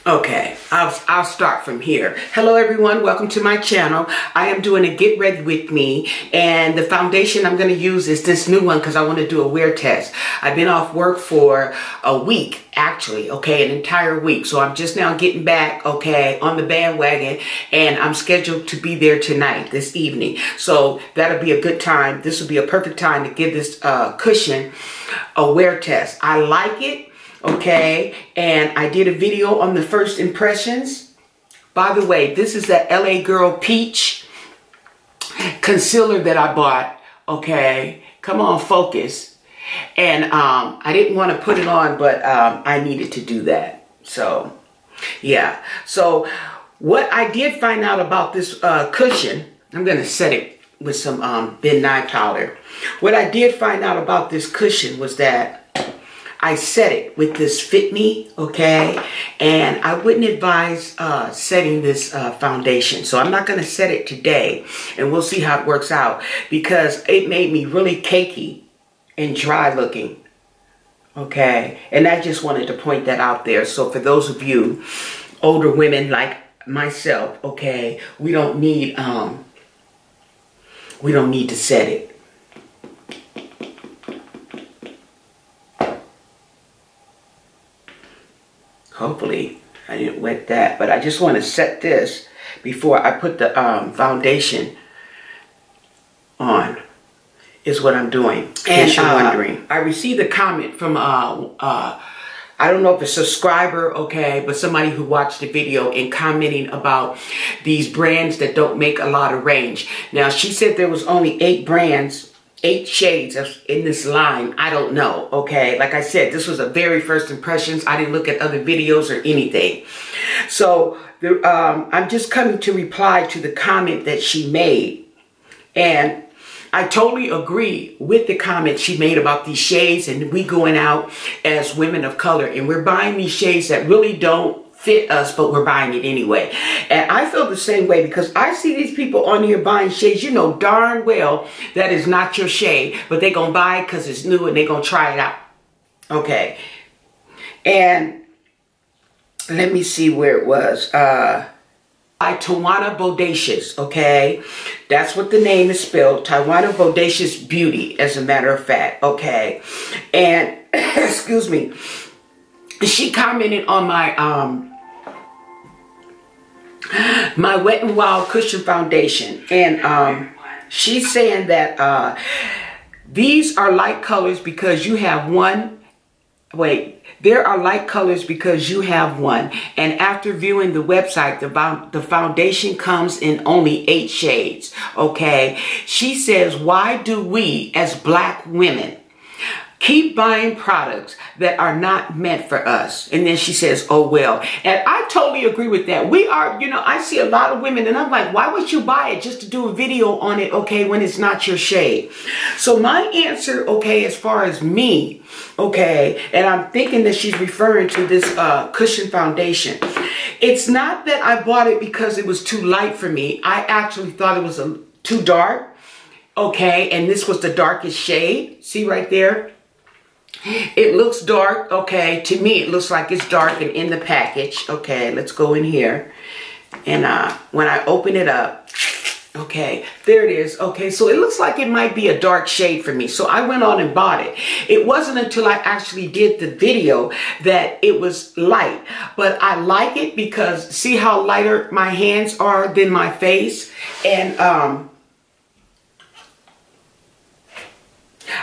Okay, I'll start from here. Hello everyone, welcome to my channel. I am doing a get ready with me, and the foundation I'm going to use is this new one because I want to do a wear test. I've been off work for a week, actually, okay, an entire week. So I'm just now getting back, okay, on the bandwagon, and I'm scheduled to be there tonight, this evening. So that'll be a good time. This will be a perfect time to give this cushion a wear test. I like it. Okay, and I did a video on the first impressions. By the way, this is that LA Girl Peach concealer that I bought. Okay, come on, focus. And I didn't want to put it on, but I needed to do that. So, yeah. So, what I did find out about this cushion, I'm going to set it with some Ben Nye powder. What I did find out about this cushion was that I set it with this Fit Me, okay? And I wouldn't advise setting this foundation. So I'm not going to set it today, and we'll see how it works out, because it made me really cakey and dry looking, okay? And I just wanted to point that out there. So for those of you older women like myself, okay, we don't need to set it. Hopefully I didn't wet that, but I just want to set this before I put the foundation on, is what I'm doing. In case you're wondering. I received a comment from, I don't know if it's a subscriber, okay, but somebody who watched the video and commenting about these brands that don't make a lot of range. Now, she said there was only 8 brands, 8 shades in this line. I don't know, okay? Like I said, this was a very first impressions. I didn't look at other videos or anything. So I'm just coming to reply to the comment that she made. And I totally agree with the comment she made about these shades, and we going out as women of color and we're buying these shades that really don't fit us, but we're buying it anyway. And I feel the same way, because I see these people on here buying shades, you know darn well that is not your shade, but they're gonna buy it because it's new and they're gonna try it out. Okay. And let me see where it was. By Tawana Bodacious, okay? That's what the name is spelled. Tawana Bodacious Beauty, as a matter of fact, okay? And, excuse me, she commented on my my Wet n Wild Cushion Foundation, and she's saying that these are light colors because you have one. Wait, there are light colors because you have one, and after viewing the website, the foundation comes in only 8 shades. Okay, she says, why do we as black women keep buying products that are not meant for us? And then she says, oh well. And I totally agree with that. We are, you know, I see a lot of women and I'm like, why would you buy it just to do a video on it, okay, when it's not your shade? So my answer, okay, as far as me, okay, and I'm thinking that she's referring to this cushion foundation. It's not that I bought it because it was too light for me. I actually thought it was too dark, okay, and this was the darkest shade. See right there? It looks dark, okay. To me, it looks like it's dark and in the package. Okay, let's go in here. And when I open it up, okay, there it is. Okay, so it looks like it might be a dark shade for me. So I went on and bought it. It wasn't until I actually did the video that it was light. But I like it because see how lighter my hands are than my face? And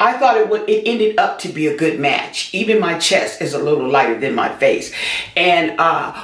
I thought it ended up to be a good match. Even my chest is a little lighter than my face. And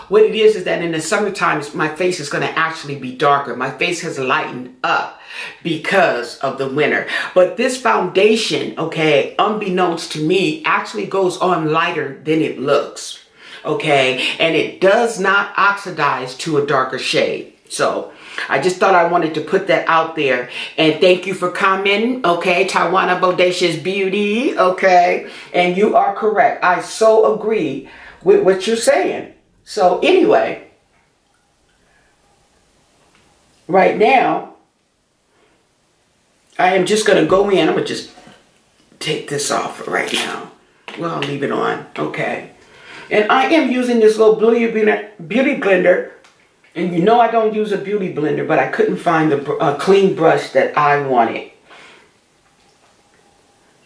what it is that in the summertime, my face is going to actually be darker. My face has lightened up because of the winter. But this foundation, okay, unbeknownst to me, actually goes on lighter than it looks. Okay, and it does not oxidize to a darker shade. So I just thought I wanted to put that out there. And thank you for commenting, okay, Tawana Bodacious Beauty, okay. And you are correct. I so agree with what you're saying. So anyway, right now, I am just going to go in. I'm going to just take this off right now. Well, I'll leave it on, okay. And I am using this little beauty blender. And you know I don't use a beauty blender, but I couldn't find a clean brush that I wanted.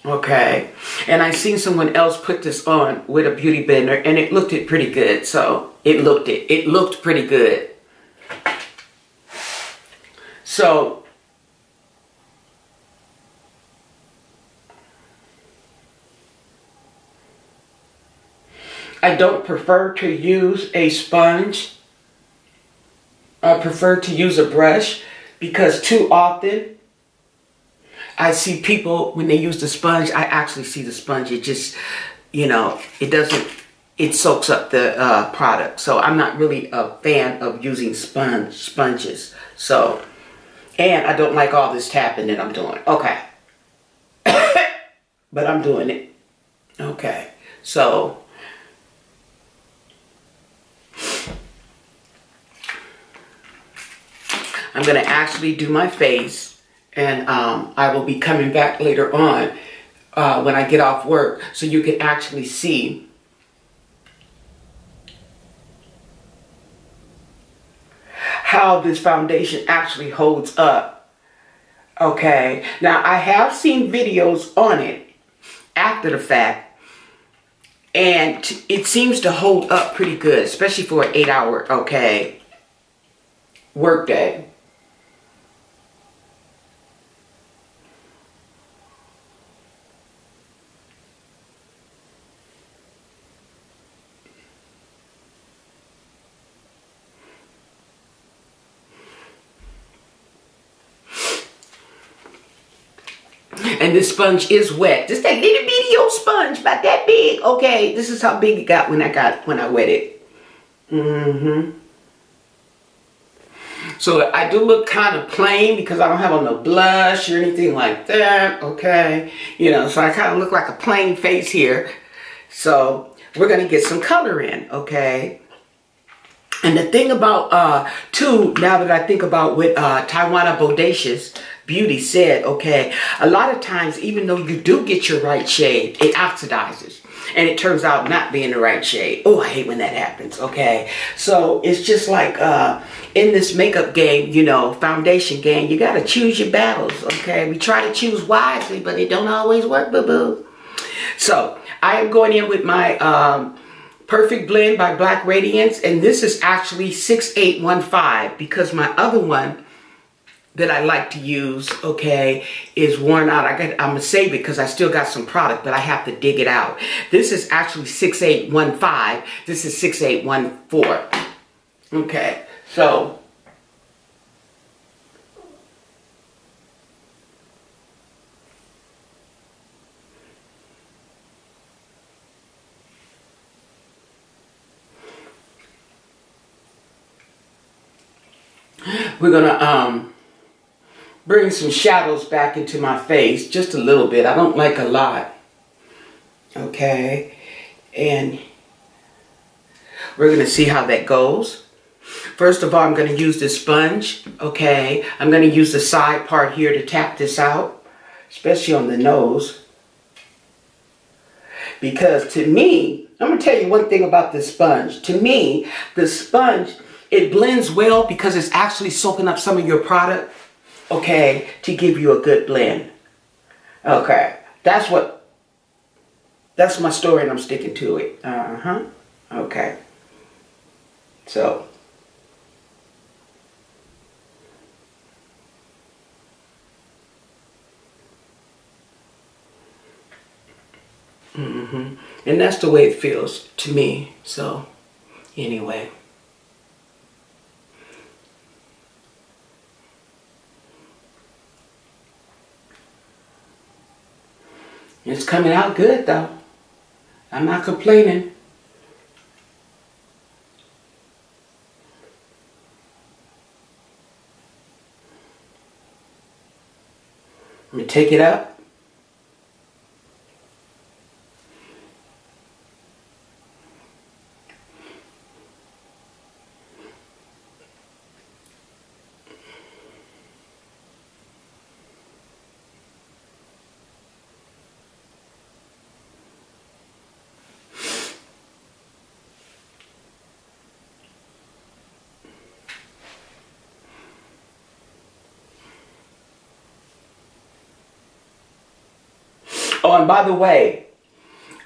Okay. And I seen someone else put this on with a beauty blender, and it looked pretty good. So it looked pretty good. So I don't prefer to use a sponge. I prefer to use a brush because too often I see people, when they use the sponge, I actually see the sponge. It just, you know, it soaks up the product. So I'm not really a fan of using sponges. So, and I don't like all this tapping that I'm doing. Okay. But I'm doing it. Okay. So I'm going to actually do my face, and I will be coming back later on when I get off work so you can actually see how this foundation actually holds up. Okay, now I have seen videos on it after the fact, and it seems to hold up pretty good, especially for an 8-hour, okay, work day. And this sponge is wet. Just that little bitty old sponge, about that big. Okay, this is how big it got when I wet it. So I do look kind of plain because I don't have on no blush or anything like that. Okay, you know, so I kind of look like a plain face here. So we're gonna get some color in. Okay. And the thing about, too, now that I think about what Taiwana Bodacious Beauty said, okay, a lot of times, even though you do get your right shade, it oxidizes. And it turns out not being the right shade. Oh, I hate when that happens, okay? So it's just like in this makeup game, you know, foundation game, you got to choose your battles, okay? We try to choose wisely, but it don't always work, boo-boo. So I am going in with my Perfect Blend by Black Radiance, and this is actually 6815 because my other one that I like to use, okay, is worn out. I'm gonna save it because I still got some product, but I have to dig it out. This is actually 6815. This is 6814. Okay, so we're gonna bring some shadows back into my face, just a little bit. I don't like a lot. Okay, and we're gonna see how that goes. First of all, I'm gonna use this sponge. Okay, I'm gonna use the side part here to tap this out, especially on the nose. Because to me, I'm gonna tell you one thing about this sponge. To me, the sponge, it blends well because it's actually soaking up some of your product, okay, to give you a good blend. Okay, that's my story and I'm sticking to it. Okay, so. And that's the way it feels to me. So, anyway. It's coming out good though. I'm not complaining. I'm gonna take it up. Oh, and by the way,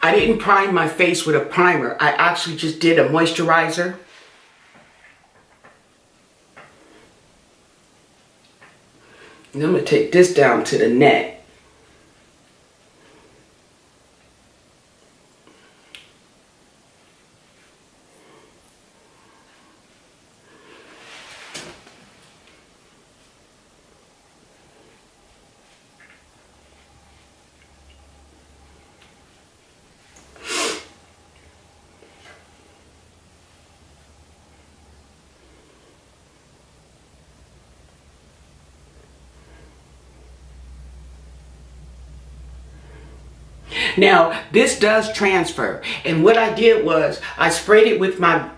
I didn't prime my face with a primer. I actually just did a moisturizer. And I'm going to take this down to the neck. Now, this does transfer, and what I did was I sprayed it with my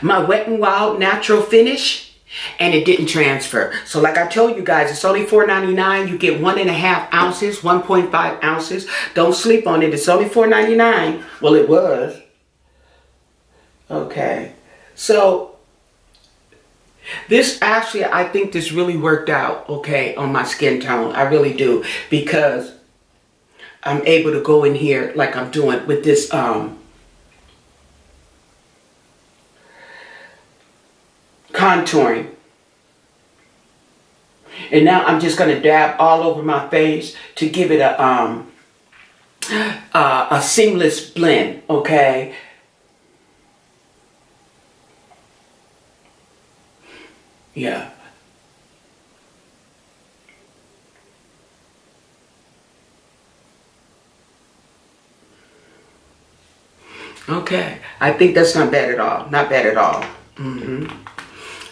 my Wet n Wild natural finish, and it didn't transfer. So like I told you guys, it's only $4.99. You get 1.5 ounces, 1.5 ounces. Don't sleep on it. It's only $4.99. Well, it was. Okay. So this actually, I think this really worked out, okay, on my skin tone. I really do, because I'm able to go in here like I'm doing with this contouring. And now I'm just going to dab all over my face to give it a seamless blend, okay? Yeah. Okay. I think that's not bad at all. Not bad at all.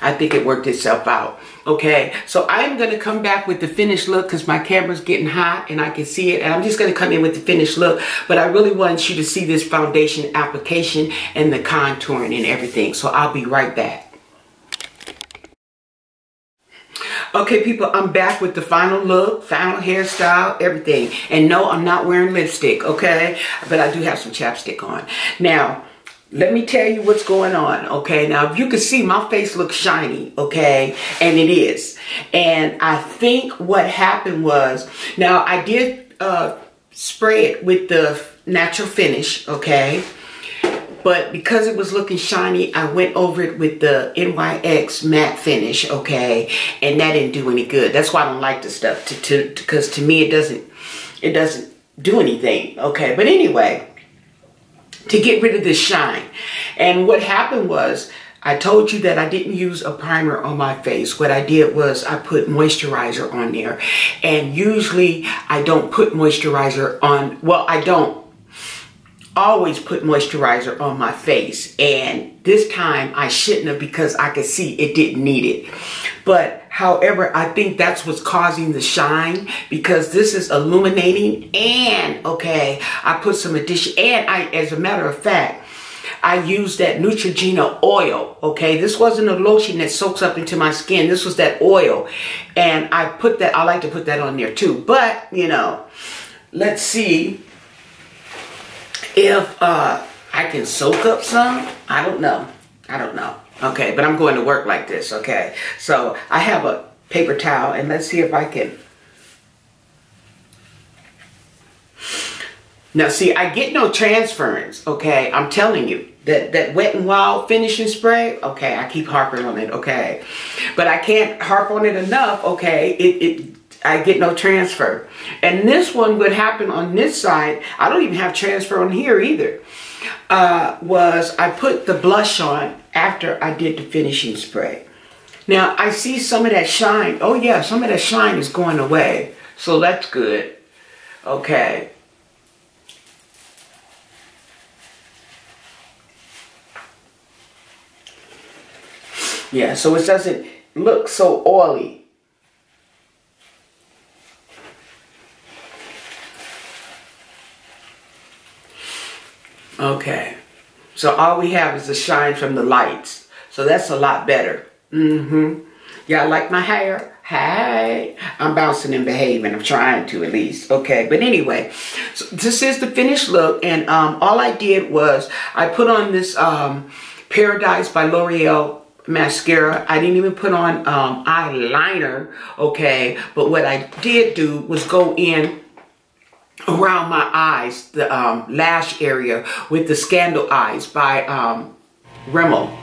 I think it worked itself out. Okay. So I'm going to come back with the finished look because my camera's getting hot and I can see it. And I'm just going to come in with the finished look. But I really want you to see this foundation application and the contouring and everything. So I'll be right back. Okay, people, I'm back with the final look, final hairstyle, everything. And no, I'm not wearing lipstick, okay? But I do have some chapstick on. Now, let me tell you what's going on, okay? Now, if you can see, my face looks shiny, okay? And it is. And I think what happened was, now I did spray it with the natural finish, okay? But because it was looking shiny, I went over it with the NYX matte finish, okay? And that didn't do any good. That's why I don't like the stuff, because to me it doesn't do anything, okay? But anyway, to get rid of this shine. And what happened was, I told you that I didn't use a primer on my face. What I did was I put moisturizer on there. And usually I don't put moisturizer on, well, I don't always put moisturizer on my face, and this time I shouldn't have, because I could see it didn't need it. But however, I think that's what's causing the shine, because this is illuminating, and okay, I put some addition, and as a matter of fact, I used that Neutrogena oil, okay? This wasn't a lotion that soaks up into my skin. This was that oil, and I put that, I like to put that on there too. But, you know, let's see if I can soak up some. I don't know. Okay, but I'm going to work like this, okay? So I have a paper towel, and let's see if I can. Now see, I get no transference, okay? I'm telling you. That Wet n Wild finishing spray, okay, I keep harping on it, okay? But I can't harp on it enough, okay? I get no transfer. And this one would happen on this side. I don't even have transfer on here either. Was I put the blush on after I did the finishing spray. Now I see some of that shine. Oh yeah, some of that shine is going away. So that's good. Okay. Yeah, so it doesn't look so oily. Okay, so all we have is the shine from the lights. So that's a lot better. Y'all like my hair? Hey, I'm bouncing and behaving. I'm trying to, at least. Okay, but anyway, so this is the finished look. And all I did was I put on this Paradise by L'Oreal mascara. I didn't even put on eyeliner, okay? But what I did do was go in around my eyes, the lash area, with the Scandal Eyes by Rimmel.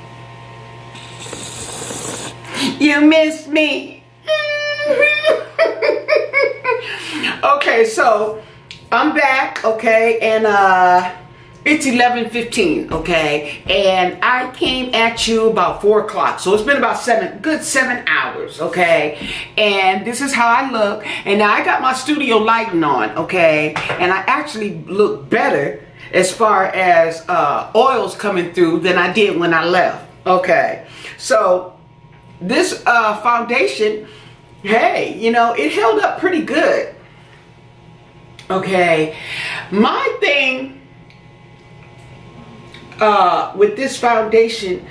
You miss me. Okay, so I'm back, okay, and it's 11:15, okay, and I came at you about 4 o'clock, so it's been about good 7 hours, okay, and this is how I look. And now I got my studio lighting on, okay, and I actually look better as far as oils coming through than I did when I left, okay. So this foundation, hey, you know, it held up pretty good, okay. My thing with this foundation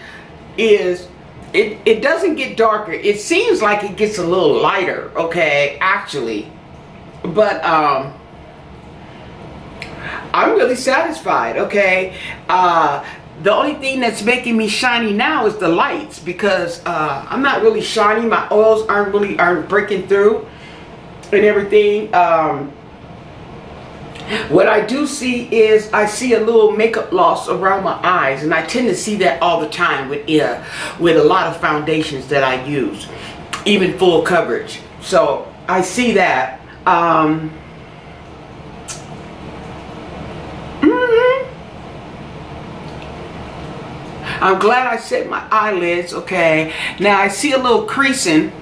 is it doesn't get darker. It seems like it gets a little lighter, okay, actually, but I'm really satisfied, okay. The only thing that's making me shiny now is the lights, because I'm not really shiny. My oils aren't breaking through and everything. What I do see is I see a little makeup loss around my eyes, and I tend to see that all the time with a lot of foundations that I use, even full coverage. So I see that. I'm glad I set my eyelids, okay. Now I see a little creasing,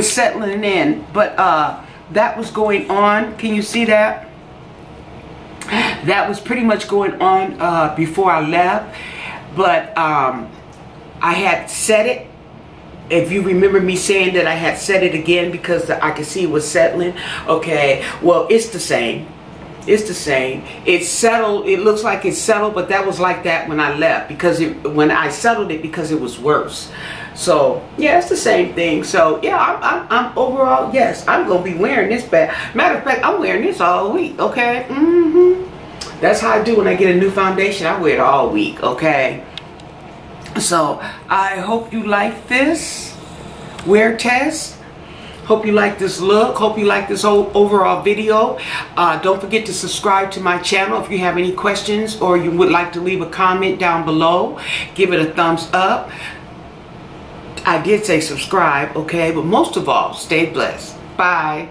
settling in, but that was going on. Can you see that? That was pretty much going on before I left, but I had set it. If you remember me saying that I had set it again because I could see it was settling, okay, well, it's the same. It's the same. It's settled. It looks like it's settled, but that was like that when I left, because when I settled it, because it was worse. So yeah, it's the same thing. So yeah, I'm overall, yes, I'm gonna be wearing this bag. Matter of fact, I'm wearing this all week, okay. That's how I do when I get a new foundation. I wear it all week, okay. So I hope you like this wear test. Hope you like this look. Hope you like this overall video. Don't forget to subscribe to my channel. If you have any questions or you would like to leave a comment down below, give it a thumbs up. I did say subscribe, okay? But most of all, stay blessed. Bye.